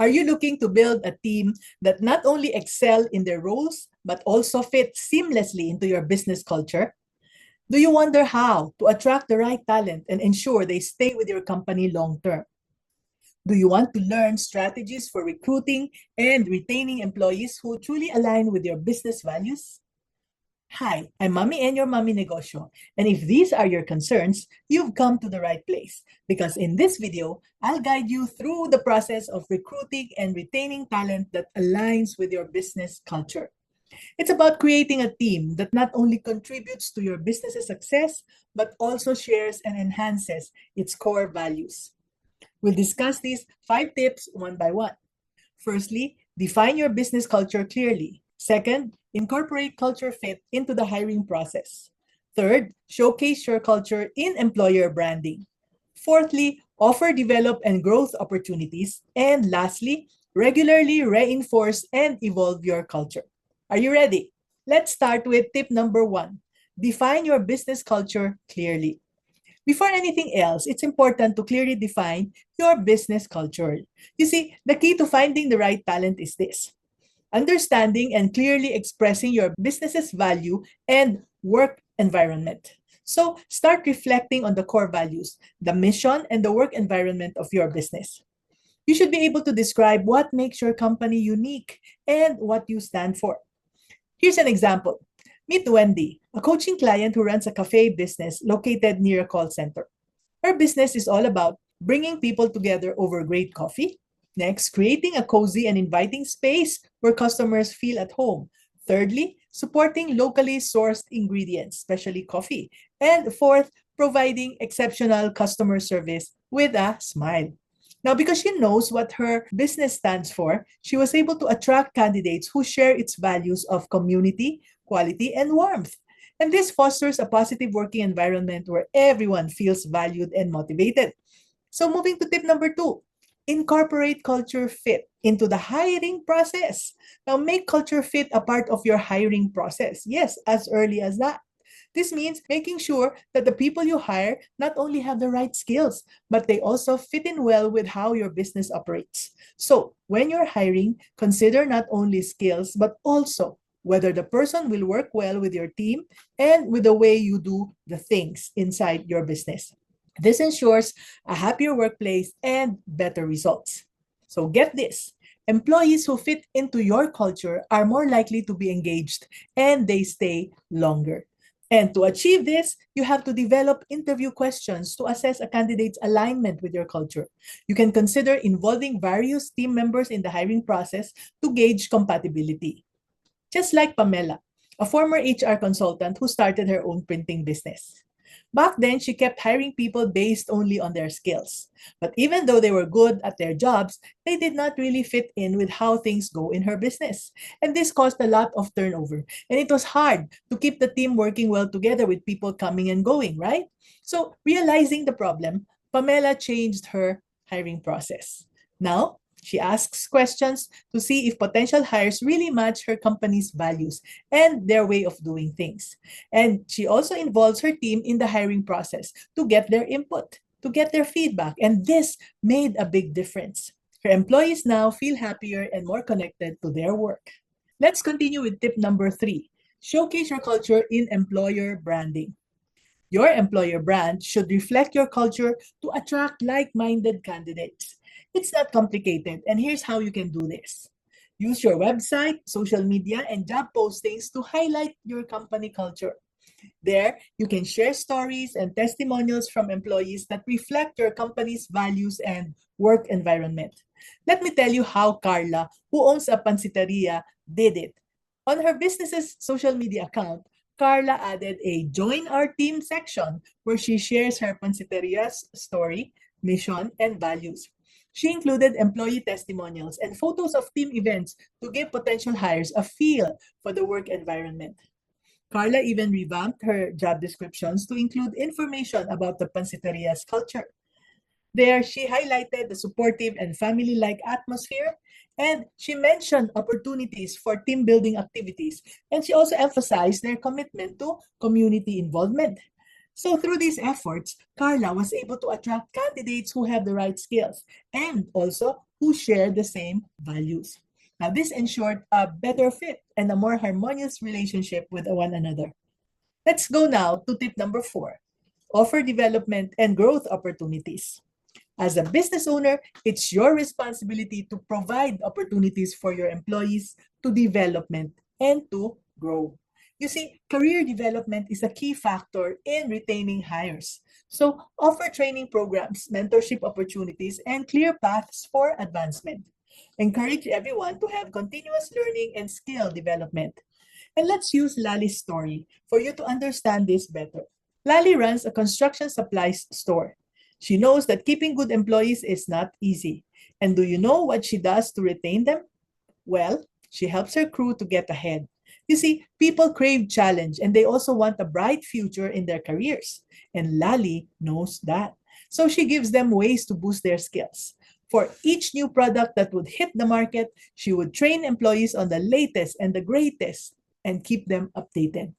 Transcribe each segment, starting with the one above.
Are you looking to build a team that not only excel in their roles, but also fit seamlessly into your business culture? Do you wonder how to attract the right talent and ensure they stay with your company long term? Do you want to learn strategies for recruiting and retaining employees who truly align with your business values? Hi, I'm Mommy and your Mommy Negosyo. And if these are your concerns, you've come to the right place. Because in this video, I'll guide you through the process of recruiting and retaining talent that aligns with your business culture. It's about creating a team that not only contributes to your business's success, but also shares and enhances its core values. We'll discuss these 5 tips one by one. Firstly, define your business culture clearly. Second, incorporate culture fit into the hiring process. Third, showcase your culture in employer branding. Fourthly, offer develop and growth opportunities. And lastly, regularly reinforce and evolve your culture. Are you ready? Let's start with tip number 1. Define your business culture clearly. Before anything else, it's important to clearly define your business culture. You see, the key to finding the right talent is this: understanding and clearly expressing your business's value and work environment. So start reflecting on the core values, the mission, and the work environment of your business. You should be able to describe what makes your company unique and what you stand for. Here's an example. Meet Wendy, a coaching client who runs a cafe business located near a call center. Her business is all about bringing people together over great coffee. Next, creating a cozy and inviting space where customers feel at home. Thirdly, supporting locally sourced ingredients, especially coffee. And fourth, providing exceptional customer service with a smile. Now, because she knows what her business stands for, she was able to attract candidates who share its values of community, quality, and warmth. And this fosters a positive working environment where everyone feels valued and motivated. So, moving to tip number 2, incorporate culture fit into the hiring process. Now, make culture fit a part of your hiring process. Yes, as early as that. This means making sure that the people you hire not only have the right skills, but they also fit in well with how your business operates. So, when you're hiring, consider not only skills, but also whether the person will work well with your team and with the way you do the things inside your business. This ensures a happier workplace and better results. So, get this: employees who fit into your culture are more likely to be engaged and they stay longer. And to achieve this, you have to develop interview questions to assess a candidate's alignment with your culture. You can consider involving various team members in the hiring process to gauge compatibility. Just like Pamela, a former HR consultant who started her own printing business. Back then, she kept hiring people based only on their skills. But even though they were good at their jobs, they did not really fit in with how things go in her business. And this caused a lot of turnover. And it was hard to keep the team working well together with people coming and going, right? So, realizing the problem, Pamela changed her hiring process. Now, she asks questions to see if potential hires really match her company's values and their way of doing things. And she also involves her team in the hiring process to get their input, to get their feedback. And this made a big difference. Her employees now feel happier and more connected to their work. Let's continue with tip number 3. Showcase your culture in employer branding. Your employer brand should reflect your culture to attract like-minded candidates. It's not complicated, and here's how you can do this. Use your website, social media, and job postings to highlight your company culture. There, you can share stories and testimonials from employees that reflect your company's values and work environment. Let me tell you how Carla, who owns a pansiteria, did it. On her business's social media account, Carla added a Join Our Team section where she shares her pansiteria's story, mission, and values. She included employee testimonials and photos of team events to give potential hires a feel for the work environment. Carla even revamped her job descriptions to include information about the pansiteria's culture. There, she highlighted the supportive and family-like atmosphere, and she mentioned opportunities for team building activities, and she also emphasized their commitment to community involvement. So through these efforts, Carla was able to attract candidates who have the right skills and also who share the same values. Now, this ensured a better fit and a more harmonious relationship with one another. Let's go now to tip number 4: offer development and growth opportunities. As a business owner, it's your responsibility to provide opportunities for your employees to development and to grow. You see, career development is a key factor in retaining hires. So, offer training programs, mentorship opportunities, and clear paths for advancement. Encourage everyone to have continuous learning and skill development. And let's use Lali's story for you to understand this better. Lali runs a construction supplies store. She knows that keeping good employees is not easy. And do you know what she does to retain them? Well, she helps her crew to get ahead. You see, people crave challenge and they also want a bright future in their careers. And Lali knows that. So she gives them ways to boost their skills. For each new product that would hit the market, she would train employees on the latest and the greatest and keep them updated.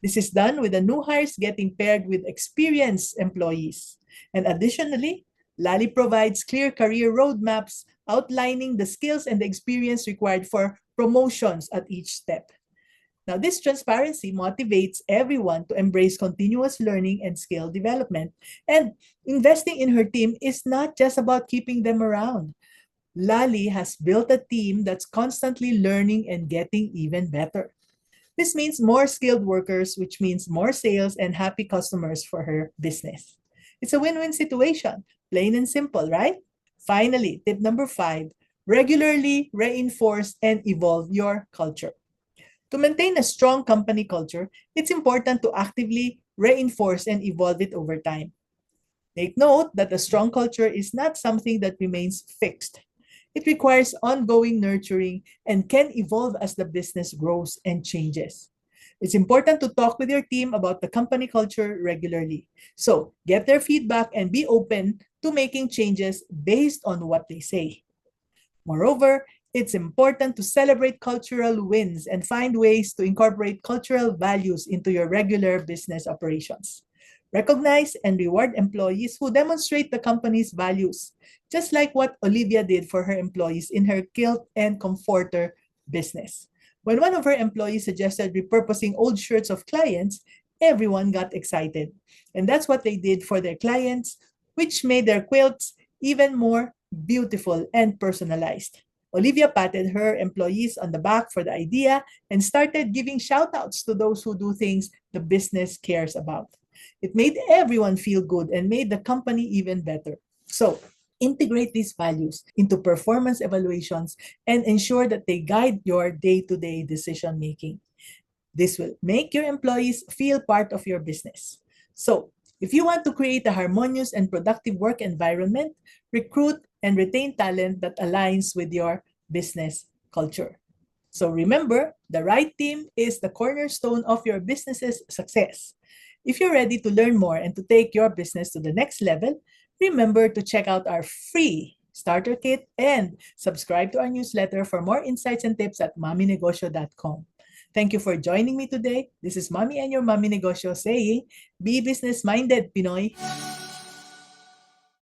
This is done with the new hires getting paired with experienced employees. And additionally, Lali provides clear career roadmaps outlining the skills and the experience required for promotions at each step. Now, this transparency motivates everyone to embrace continuous learning and skill development. And investing in her team is not just about keeping them around. Lali has built a team that's constantly learning and getting even better. This means more skilled workers, which means more sales and happy customers for her business. It's a win-win situation, plain and simple, right? Finally, tip number 5: regularly reinforce and evolve your culture. To maintain a strong company culture, it's important to actively reinforce and evolve it over time. Take note that a strong culture is not something that remains fixed. It requires ongoing nurturing and can evolve as the business grows and changes. It's important to talk with your team about the company culture regularly. So, get their feedback and be open to making changes based on what they say. Moreover, it's important to celebrate cultural wins and find ways to incorporate cultural values into your regular business operations. Recognize and reward employees who demonstrate the company's values, just like what Olivia did for her employees in her kilt and comforter business. When one of her employees suggested repurposing old shirts of clients, everyone got excited. And that's what they did for their clients, which made their quilts even more beautiful and personalized. Olivia patted her employees on the back for the idea and started giving shout outs to those who do things the business cares about. It made everyone feel good and made the company even better. So, integrate these values into performance evaluations and ensure that they guide your day to day decision making. This will make your employees feel part of your business. So, if you want to create a harmonious and productive work environment, recruit and retain talent that aligns with your business culture. So remember, the right team is the cornerstone of your business's success. If you're ready to learn more and to take your business to the next level, remember to check out our free starter kit and subscribe to our newsletter for more insights and tips at mommynegosyo.com. Thank you for joining me today. This is Mommy and your Mommy Negosyo saying, be business-minded, Pinoy.